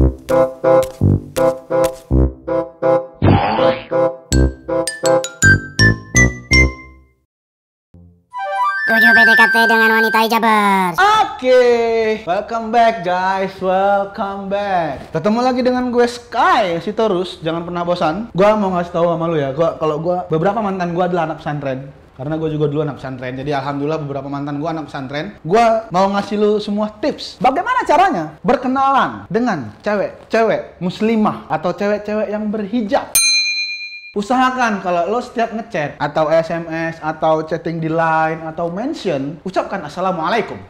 Tujuh PDKT dengan wanita hijabers. Oke, welcome back guys, welcome back. Ketemu lagi dengan gue Sky Sitorus, jangan pernah bosan. Gue mau ngasih tahu sama lu ya, kalau beberapa mantan gue adalah anak pesantren. Karena gue juga dulu anak pesantren, jadi alhamdulillah beberapa mantan gue anak pesantren. Gue mau ngasih lu semua tips bagaimana caranya berkenalan dengan cewek-cewek muslimah atau cewek-cewek yang berhijab. Usahakan kalau lo setiap ngechat atau SMS atau chatting di line atau mention, ucapkan assalamualaikum.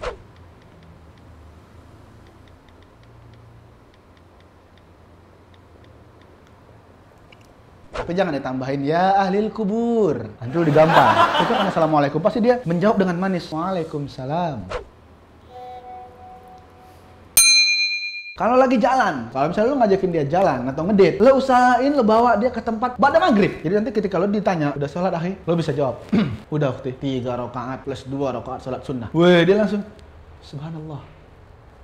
Tapi jangan ditambahin ya ahlil kubur. Nanti lo digampar. Ucapkan assalamualaikum, pasti dia menjawab dengan manis. Waalaikumsalam. Kalau lagi jalan, kalau misalnya lo ngajakin dia jalan atau ngedate, lo usahain lo bawa dia ke tempat ba'da maghrib. Jadi nanti ketika lo ditanya, udah sholat akhi? Lo bisa jawab, udah waktu 3 rakaat plus 2 rakaat sholat sunnah. Weh, dia langsung, subhanallah.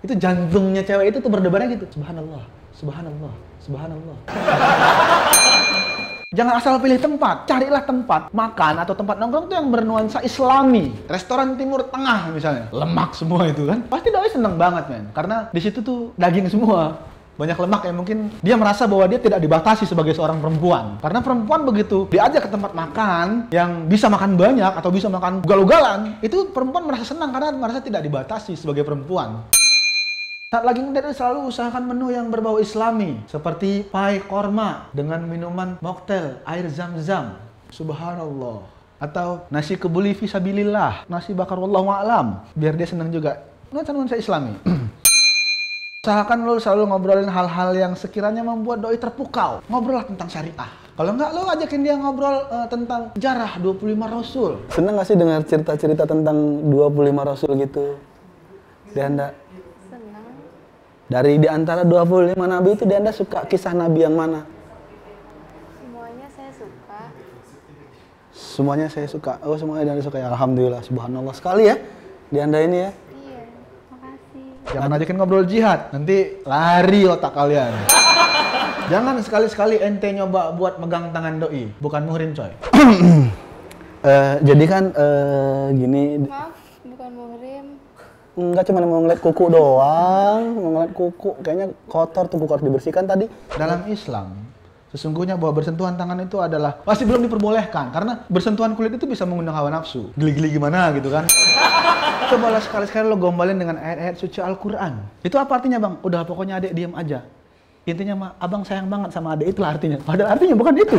Itu jantungnya cewek itu tuh berdebarnya gitu, subhanallah, subhanallah, subhanallah. Jangan asal pilih tempat, carilah tempat makan atau tempat nongkrong tuh yang bernuansa islami. Restoran Timur Tengah misalnya, lemak semua itu kan. Pasti doi seneng banget men, karena di situ tuh daging semua. Banyak lemak yang mungkin dia merasa bahwa dia tidak dibatasi sebagai seorang perempuan. Karena perempuan begitu diajak ke tempat makan yang bisa makan banyak atau bisa makan ugal-ugalan, itu perempuan merasa senang karena merasa tidak dibatasi sebagai perempuan. Saat lagi ngedate selalu usahakan menu yang berbau islami seperti pai korma dengan minuman mocktail air zam-zam. Subhanallah. Atau nasi kebuli fisabilillah, nasi bakar wallahu a'lam, biar dia senang juga. Nuansa islami. Usahakan lo selalu ngobrolin hal-hal yang sekiranya membuat doi terpukau. Ngobrol tentang syariah. Kalau enggak, lo ajakin dia ngobrol tentang jarah 25 Rasul. Seneng gak sih dengar cerita-cerita tentang 25 Rasul gitu? Dia anda dari di antara 25 nabi itu, Anda suka kisah nabi yang mana? Semuanya saya suka. Semuanya saya suka. Oh, semuanya Anda suka ya. Alhamdulillah, subhanallah sekali ya. Di Anda ini ya. Iya, makasih. Jangan ajakin ngobrol jihad, nanti lari otak kalian. Jangan sekali-sekali ente nyoba buat megang tangan doi, bukan muhrim coy. Jadi kan gini. Maaf, bukan muhrim. Enggak, cuma mau ngeliat kuku doang, mau ngeliat kuku. Kayaknya kotor tuh, kuku harus dibersihkan tadi. Dalam Islam, sesungguhnya bahwa bersentuhan tangan itu adalah masih belum diperbolehkan. Karena bersentuhan kulit itu bisa mengundang hawa nafsu. Geli-geli gimana gitu kan. Cobalah sekali-sekali lo gombalin dengan ayat-ayat suci Al-Quran. Itu apa artinya bang? Udah pokoknya adek diam aja. Intinya mah, abang sayang banget sama adek, itulah artinya. Padahal artinya bukan itu.